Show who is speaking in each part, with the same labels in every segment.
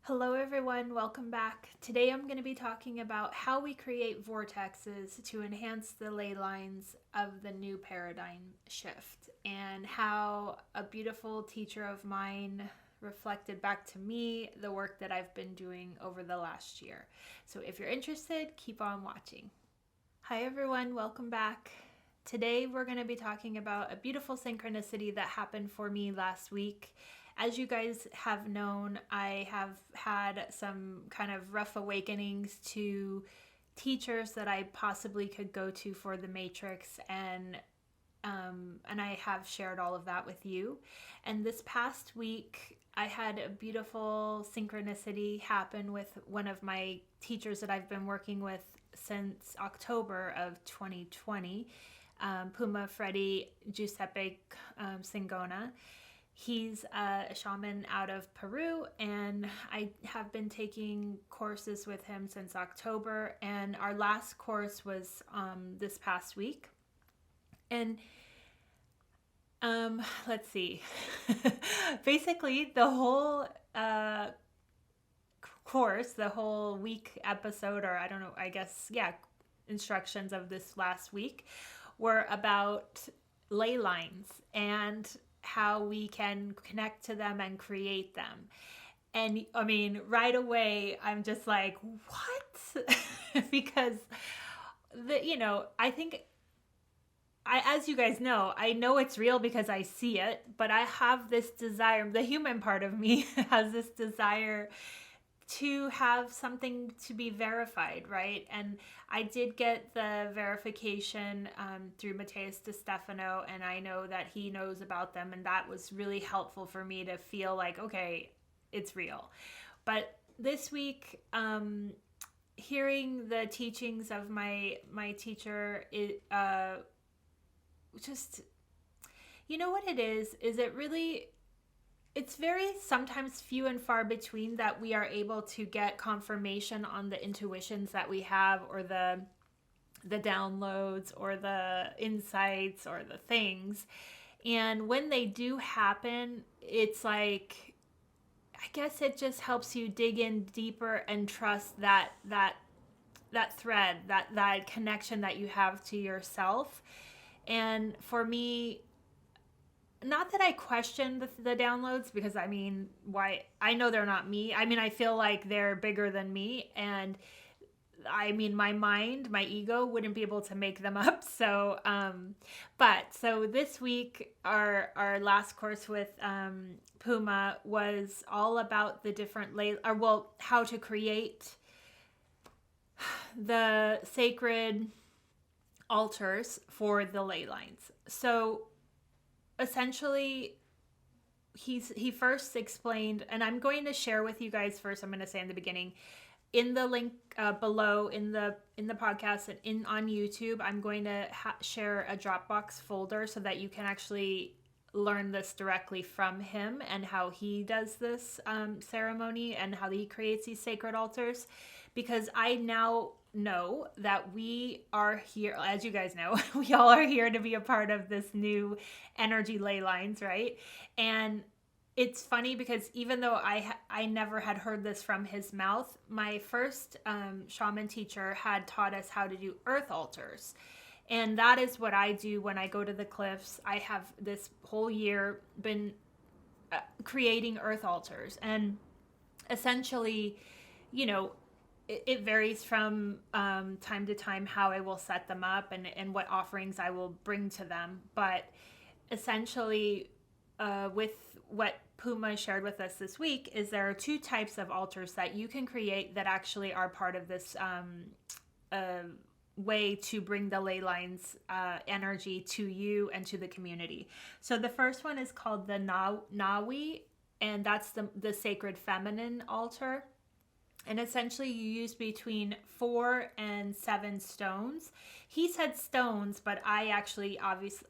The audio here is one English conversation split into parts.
Speaker 1: Hello everyone, welcome back. Today I'm going to be talking about how we create vortexes to enhance the ley lines of the new paradigm shift and how a beautiful teacher of mine reflected back to me the work that I've been doing over the last year. So if you're interested, keep on watching. Hi everyone, welcome back. Today we're going to be talking about a beautiful synchronicity that happened for me last week. As you guys have known, I have had some kind of rough awakenings to teachers that I possibly could go to for the Matrix, and I have shared all of that with you. And this past week, I had a beautiful synchronicity happen with one of my teachers that I've been working with since October of 2020, Puma Fredy Quispe Singona. He's a shaman out of Peru, and I have been taking courses with him since October, and our last course was this past week. And let's see. Basically, the whole course, the whole week episode, or I don't know, I guess, instructions of this last week were about ley lines and how we can connect to them and create them. And I mean, right away, I'm just like, what? Because I think as you guys know, I know it's real because I see it, but I have this desire, the human part of me has this desire to have something to be verified, right? And I did get the verification through Mateus De Stefano, and I know that he knows about them, and that was really helpful for me to feel like, okay, it's real. But this week, hearing the teachings of my teacher, it just, you know what it is it really, it's very sometimes few and far between that we are able to get confirmation on the intuitions that we have, or the downloads, or the insights, or the things. And when they do happen, it's like, I guess it just helps you dig in deeper and trust that thread, that connection that you have to yourself. And for me, not that I question the downloads, because I mean, why? I know they're not me. I mean, I feel like they're bigger than me, and I mean, my mind, my ego wouldn't be able to make them up. So, so this week, our last course with Puma was all about the different how to create the sacred altars for the ley lines. So essentially, he first explained, and I'm going to share with you guys first. I'm going to say in the beginning, in the link below in the podcast and on YouTube, I'm going to share a Dropbox folder so that you can actually learn this directly from him and how he does this ceremony and how he creates these sacred altars. Because I now know that we are here, as you guys know, we all are here to be a part of this new energy ley lines, right? And it's funny because even though I never had heard this from his mouth, my first shaman teacher had taught us how to do earth altars. And that is what I do when I go to the cliffs. I have this whole year been creating earth altars. And essentially, it varies from time to time how I will set them up and what offerings I will bring to them. But essentially, with what Puma shared with us this week, is there are two types of altars that you can create that actually are part of this way to bring the ley lines energy to you and to the community. So the first one is called the NAWI, and that's the sacred feminine altar. And essentially you use between 4 and 7 stones. He said stones, but I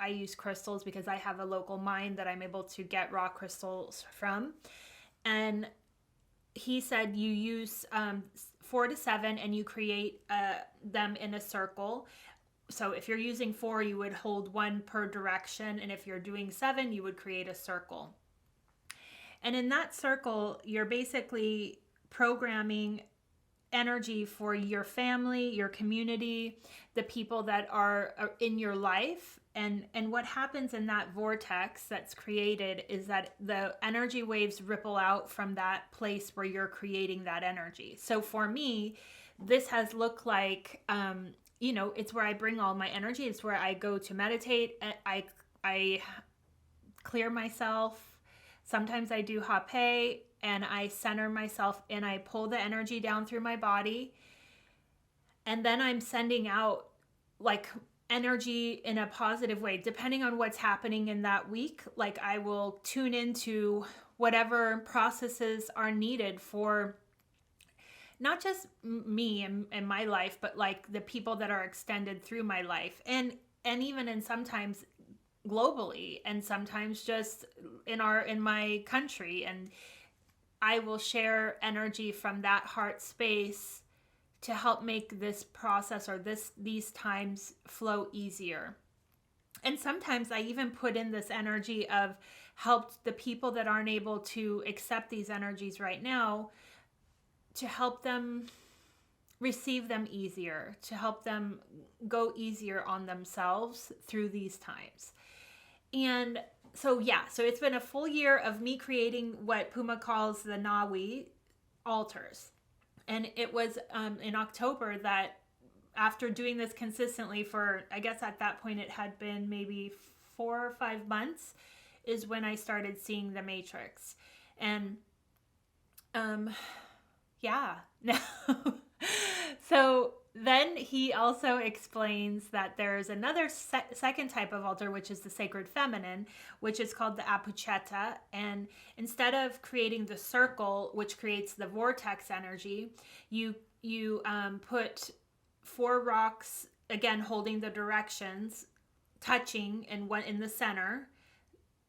Speaker 1: use crystals because I have a local mine that I'm able to get raw crystals from. And he said you use 4 to 7 and you create them in a circle. So if you're using 4, you would hold 1 per direction. And if you're doing 7, you would create a circle. And in that circle, you're basically programming energy for your family, your community, the people that are in your life. And what happens in that vortex that's created is that the energy waves ripple out from that place where you're creating that energy. So for me, this has looked like, it's where I bring all my energy. It's where I go to meditate. I clear myself. Sometimes I do hape, and I center myself and I pull the energy down through my body. And then I'm sending out like energy in a positive way, depending on what's happening in that week. Like I will tune into whatever processes are needed for not just me and my life, but like the people that are extended through my life. And even in sometimes globally, and sometimes just in my country. And I will share energy from that heart space to help make this process or these times flow easier. And sometimes I even put in this energy of help the people that aren't able to accept these energies right now, to help them receive them easier, to help them go easier on themselves through these times. And so it's been a full year of me creating what Puma calls the NAWI altars. And it was in October that, after doing this consistently for, I guess at that point it had been maybe 4 or 5 months, is when I started seeing the matrix. And so then he also explains that there's another second type of altar, which is the sacred feminine, which is called the APACHETA. And instead of creating the circle, which creates the vortex energy, you put 4 rocks, again holding the directions, touching, and one in the center,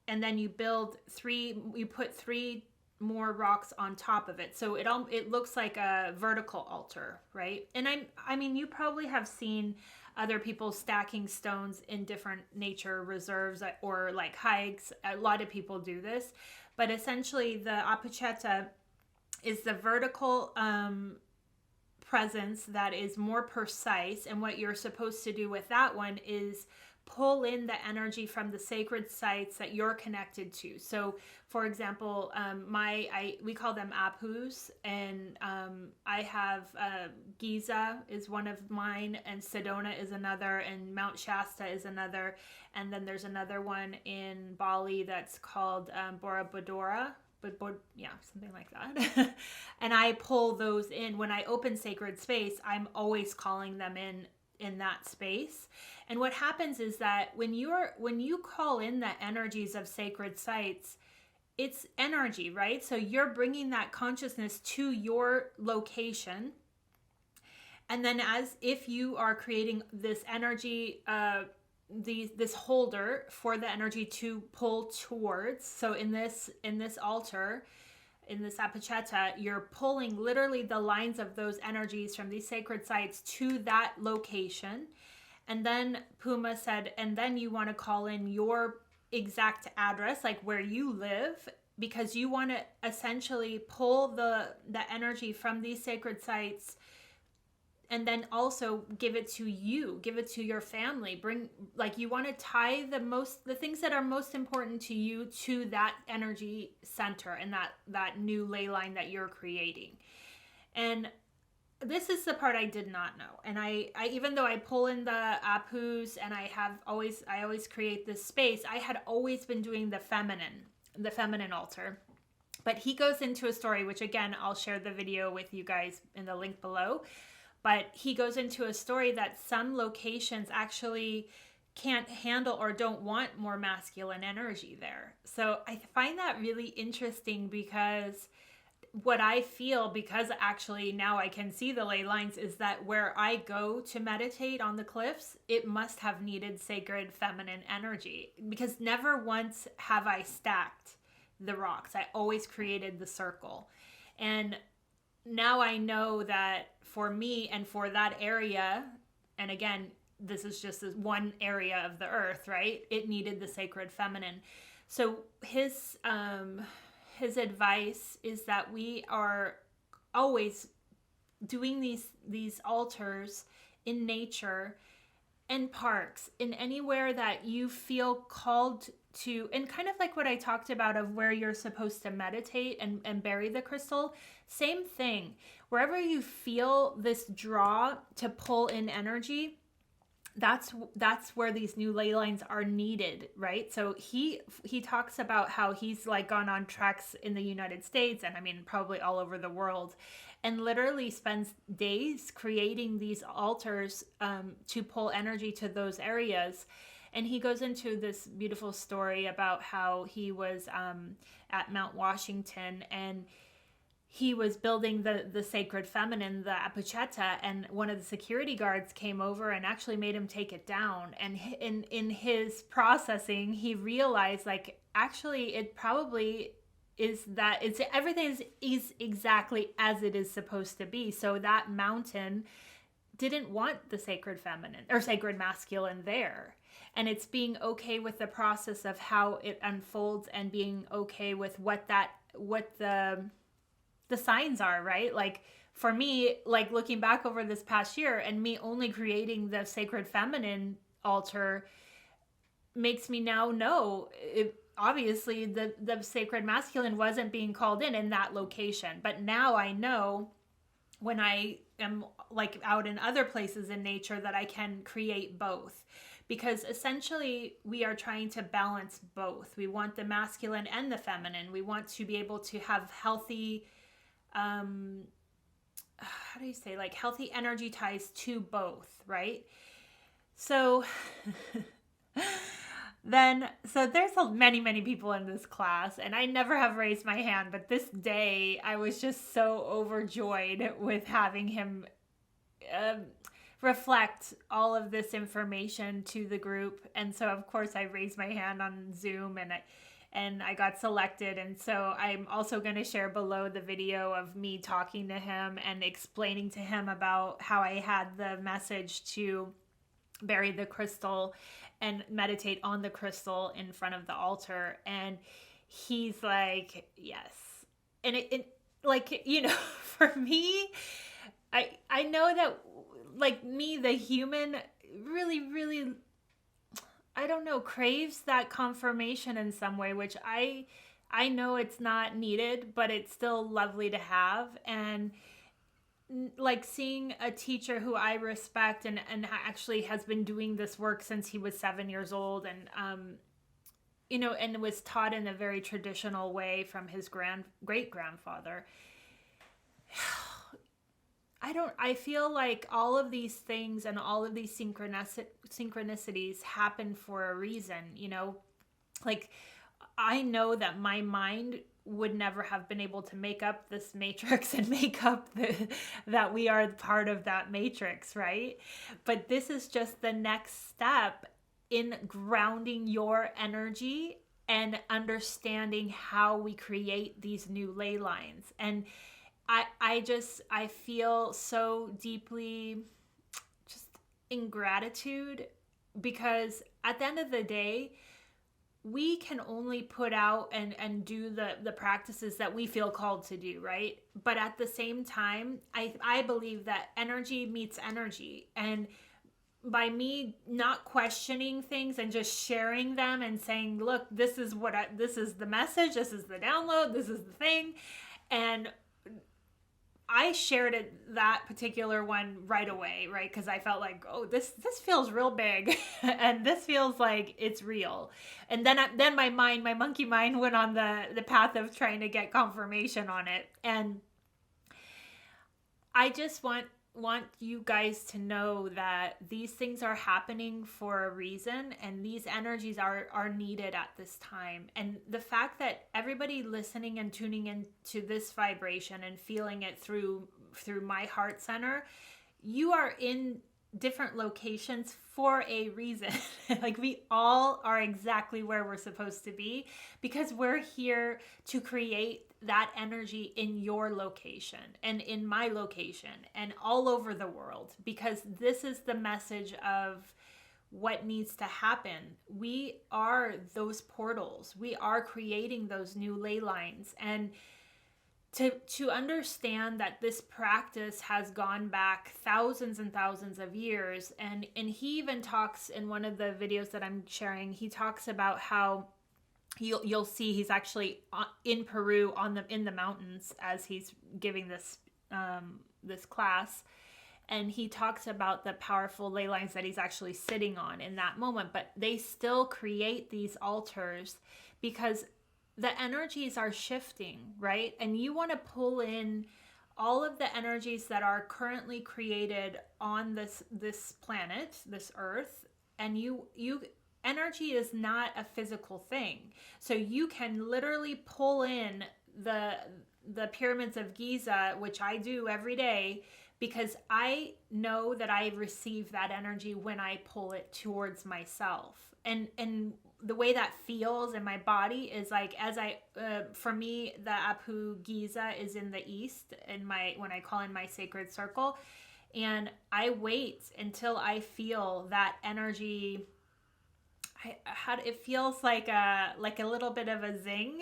Speaker 1: and then you put 3 more rocks on top of it, so it looks like a vertical altar, right? And I mean you probably have seen other people stacking stones in different nature reserves or like hikes. A lot of people do this, but essentially the APACHETA is the vertical presence that is more precise. And what you're supposed to do with that one is pull in the energy from the sacred sites that you're connected to. So for example, we call them apus, and I have Giza is one of mine, and Sedona is another, and Mount Shasta is another, and then there's another one in Bali that's called Borobudur, something like that. And I pull those in. When I open sacred space, I'm always calling them in that space. And what happens is that when you call in the energies of sacred sites, it's energy, right? So you're bringing that consciousness to your location. And then as if you are creating this energy, this holder for the energy to pull towards. So in this altar, in this APACHETA, you're pulling literally the lines of those energies from these sacred sites to that location. And then Puma said, and then you want to call in your exact address, like where you live, because you want to essentially pull the energy from these sacred sites, and then also give it to you, give it to your family. You want to tie the things that are most important to you to that energy center and that new ley line that you're creating. And this is the part I did not know. And I even though I pull in the apus and I always create this space, I had always been doing the feminine altar. But he goes into a story, which again, I'll share the video with you guys in the link below. But he goes into a story that some locations actually can't handle or don't want more masculine energy there. So I find that really interesting, because what I feel, because actually now I can see the ley lines, is that where I go to meditate on the cliffs, it must have needed sacred feminine energy, because never once have I stacked the rocks. I always created the circle. And now I know that for me and for that area, and again, this is just one area of the earth, right? It needed the sacred feminine. So his advice is that we are always doing these altars in nature, in parks, in anywhere that you feel called to, and kind of like what I talked about of where you're supposed to meditate and bury the crystal, same thing. Wherever you feel this draw to pull in energy, that's where these new ley lines are needed, right? So he talks about how he's like gone on treks in the United States, and I mean probably all over the world, and literally spends days creating these altars to pull energy to those areas. And he goes into this beautiful story about how he was at Mount Washington, and he was building the sacred feminine, the APACHETA, and one of the security guards came over and actually made him take it down. And in his processing, he realized, like, actually it probably is that everything is exactly as it is supposed to be. So that mountain didn't want the sacred feminine or sacred masculine there. And it's being okay with the process of how it unfolds, and being okay with what the signs are, right? Like for me, like looking back over this past year and me only creating the sacred feminine altar makes me now know obviously the sacred masculine wasn't being called in that location. But now I know when I am like out in other places in nature that I can create both, because essentially we are trying to balance both. We want the masculine and the feminine. We want to be able to have healthy how do you say, like healthy energy ties to both, right? So so there's many people in this class, and I never have raised my hand, but this day I was just so overjoyed with having him reflect all of this information to the group. And so of course I raised my hand on Zoom, and I got selected. And so I'm also going to share below the video of me talking to him and explaining to him about how I had the message to bury the crystal and meditate on the crystal in front of the altar. And he's like, yes. And it like, you know, for me, I know that like me, the human, really, I don't know, craves that confirmation in some way, which I know it's not needed, but it's still lovely to have. And like seeing a teacher who I respect and actually has been doing this work since he was 7 years old, and you know, and was taught in a very traditional way from his great grandfather. I feel like all of these things and all of these synchronicities happen for a reason, you know? Like, I know that my mind would never have been able to make up this matrix and make up that we are part of that matrix, right? But this is just the next step in grounding your energy and understanding how we create these new ley lines. And I feel so deeply just in gratitude, because at the end of the day, we can only put out and do the practices that we feel called to do, right? But at the same time, I believe that energy meets energy. And by me not questioning things and just sharing them and saying, look, this is the message, this is the download, this is the thing. And I shared that particular one right away, right? Because I felt like, oh, this feels real big, and this feels like it's real. And then my monkey mind went on the path of trying to get confirmation on it. And I just want you guys to know that these things are happening for a reason, and these energies are needed at this time. And the fact that everybody listening and tuning into this vibration and feeling it through my heart center, you are in different locations for a reason. Like, we all are exactly where we're supposed to be, because we're here to create that energy in your location and in my location and all over the world, because this is the message of what needs to happen. We are those portals. We are creating those new ley lines. And to understand that this practice has gone back thousands and thousands of years. And he even talks in one of the videos that I'm sharing, he talks about how you'll see he's actually in Peru in the mountains as he's giving this this class, and he talks about the powerful ley lines that he's actually sitting on in that moment. But they still create these altars because the energies are shifting, right? And you want to pull in all of the energies that are currently created on this planet, this earth. And you energy is not a physical thing. So you can literally pull in the pyramids of Giza, which I do every day, because I know that I receive that energy when I pull it towards myself. And the way that feels in my body is like, as I, for me, the Apu Giza is in the east, when I call in my sacred circle, and I wait until I feel that energy. It feels like a little bit of a zing.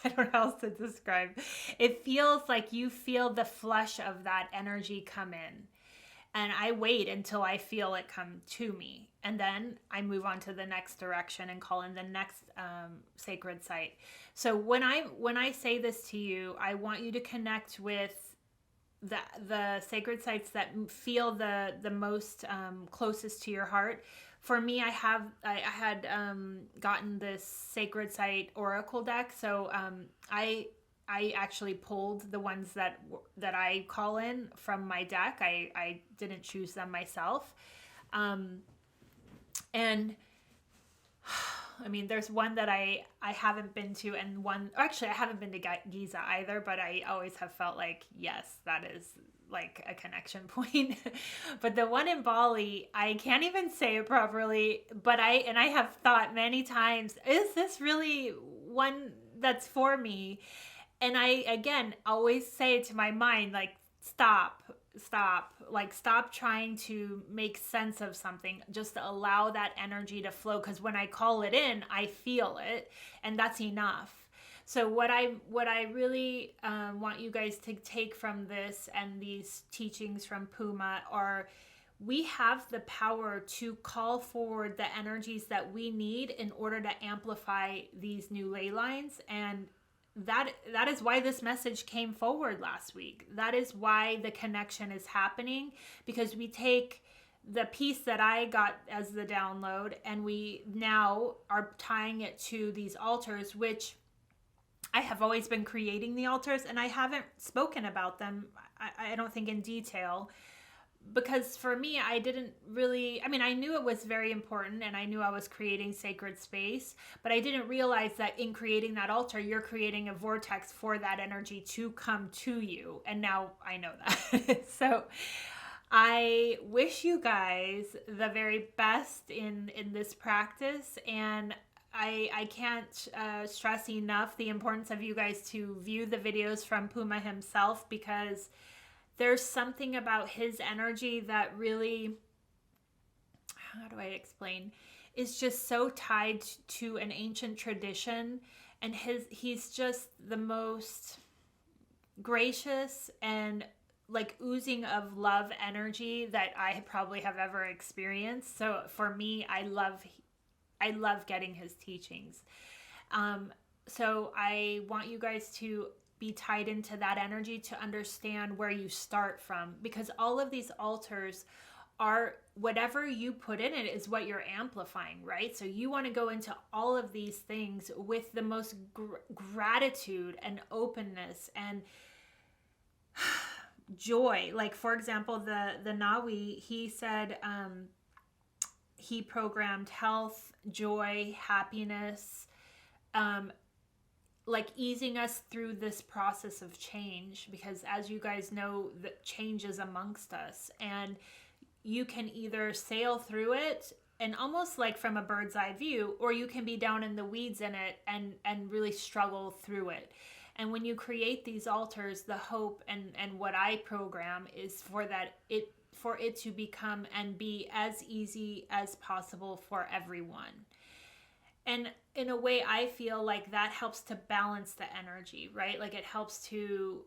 Speaker 1: I don't know how else to describe. It feels like you feel the flush of that energy come in. And I wait until I feel it come to me. And then I move on to the next direction and call in the next sacred site. So when I say this to you, I want you to connect with the sacred sites that feel the most closest to your heart. For me, I had gotten this sacred site oracle deck, so I actually pulled the ones that I call in from my deck. I didn't choose them myself, and I mean, there's one that I haven't been to, and one actually I haven't been to Giza either, but I always have felt like, yes, that is like a connection point. But the one in Bali, I can't even say it properly, but I have thought many times, is this really one that's for me? And I, again, always say to my mind, like, stop trying to make sense of something. Just allow that energy to flow, because when I call it in, I feel it, and that's enough. So what I really want you guys to take from this and these teachings from Puma are, we have the power to call forward the energies that we need in order to amplify these new ley lines. And that is why this message came forward last week. That is why the connection is happening, because we take the piece that I got as the download and we now are tying it to these altars, which I have always been creating the altars, and I haven't spoken about them, I don't think, in detail, because for me, I didn't really, I mean, I knew it was very important, and I knew I was creating sacred space, but I didn't realize that in creating that altar, you're creating a vortex for that energy to come to you, and now I know that. So I wish you guys the very best in this practice, and I can't stress enough the importance of you guys to view the videos from Puma himself, because there's something about his energy that really, how do I explain, is just so tied to an ancient tradition, and he's just the most gracious and like oozing of love energy that I probably have ever experienced. So for me, I love getting his teachings. So I want you guys to be tied into that energy to understand where you start from, because all of these altars are, whatever you put in it is what you're amplifying, right? So you want to go into all of these things with the most gratitude and openness and joy. Like, for example, the NAWI, he said, he programmed health, joy, happiness, like easing us through this process of change, because as you guys know, the change is amongst us, and you can either sail through it and almost like from a bird's eye view, or you can be down in the weeds in it and really struggle through it. And when you create these altars, the hope and what I program is for it to become and be as easy as possible for everyone. And in a way, I feel like that helps to balance the energy, right? Like it helps to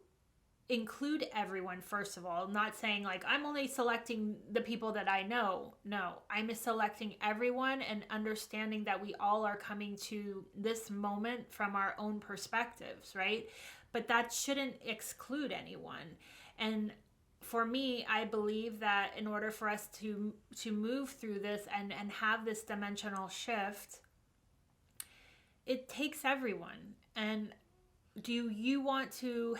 Speaker 1: include everyone, first of all. Not saying like I'm only selecting the people that I know. No, I'm selecting everyone and understanding that we all are coming to this moment from our own perspectives, right? But that shouldn't exclude anyone. And for me, I believe that in order for us to move through this and have this dimensional shift, it takes everyone. And do you want to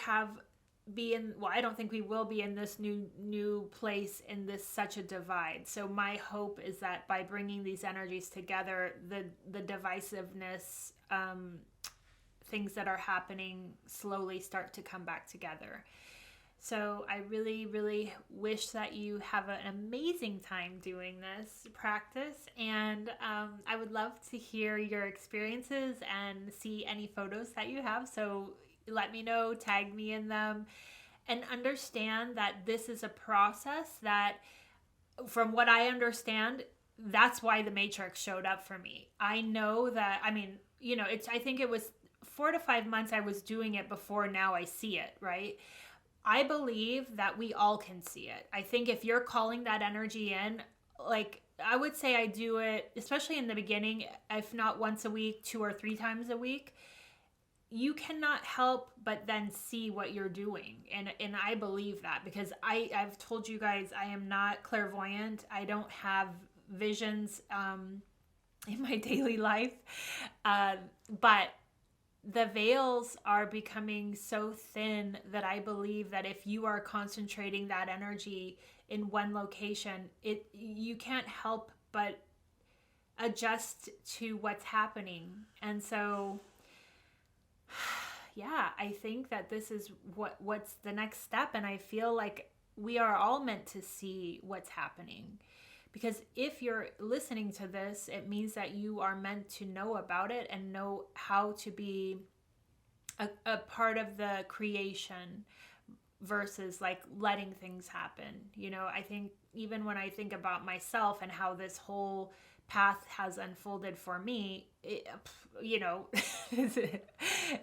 Speaker 1: be in, well, I don't think we will be in this new place in this such a divide. So my hope is that by bringing these energies together, the divisiveness, things that are happening slowly start to come back together. So I really, really wish that you have an amazing time doing this practice. And I would love to hear your experiences and see any photos that you have. So let me know, tag me in them, and understand that this is a process that, from what I understand, that's why the Matrix showed up for me. I know that, I mean, you know, I think it was 4 to 5 months I was doing it before now I see it, right? I believe that we all can see it. I think if you're calling that energy in, like I would say I do it, especially in the beginning, if not once a week, 2 or 3 times a week, you cannot help but then see what you're doing. And I believe that because I've told you guys, I am not clairvoyant. I don't have visions in my daily life. But the veils are becoming so thin that I believe that if you are concentrating that energy in one location, you can't help but adjust to what's happening. And so, yeah, I think that this is what's the next step. And I feel like we are all meant to see what's happening. Because if you're listening to this, it means that you are meant to know about it and know how to be a part of the creation versus like letting things happen. You know, I think even when I think about myself and how this whole path has unfolded for me, you know,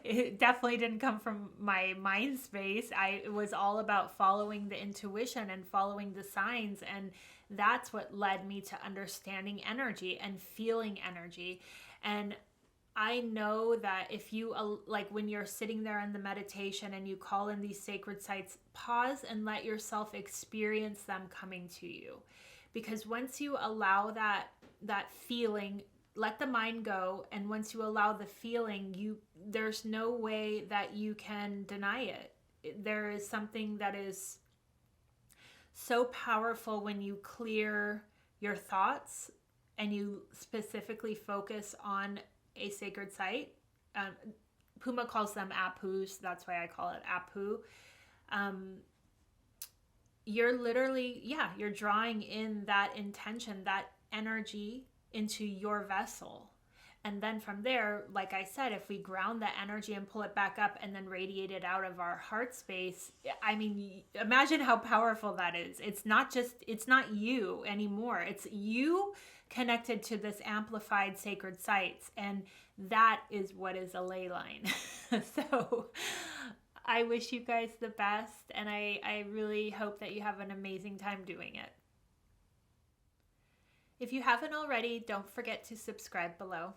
Speaker 1: it definitely didn't come from my mind space. It was all about following the intuition and following the signs, and that's what led me to understanding energy and feeling energy. And I know that if you, like when you're sitting there in the meditation and you call in these sacred sites, pause and let yourself experience them coming to you. Because once you allow that feeling, let the mind go, and once you allow the feeling, there's no way that you can deny it. There is something that is so powerful when you clear your thoughts and you specifically focus on a sacred site. Puma calls them apus. That's why I call it apu. You're literally, you're drawing in that intention, that energy into your vessel. And then from there, like I said, if we ground that energy and pull it back up and then radiate it out of our heart space, I mean, imagine how powerful that is. It's not you anymore. It's you connected to this amplified sacred sites. And that is what is a ley line. So I wish you guys the best. And I really hope that you have an amazing time doing it. If you haven't already, don't forget to subscribe below.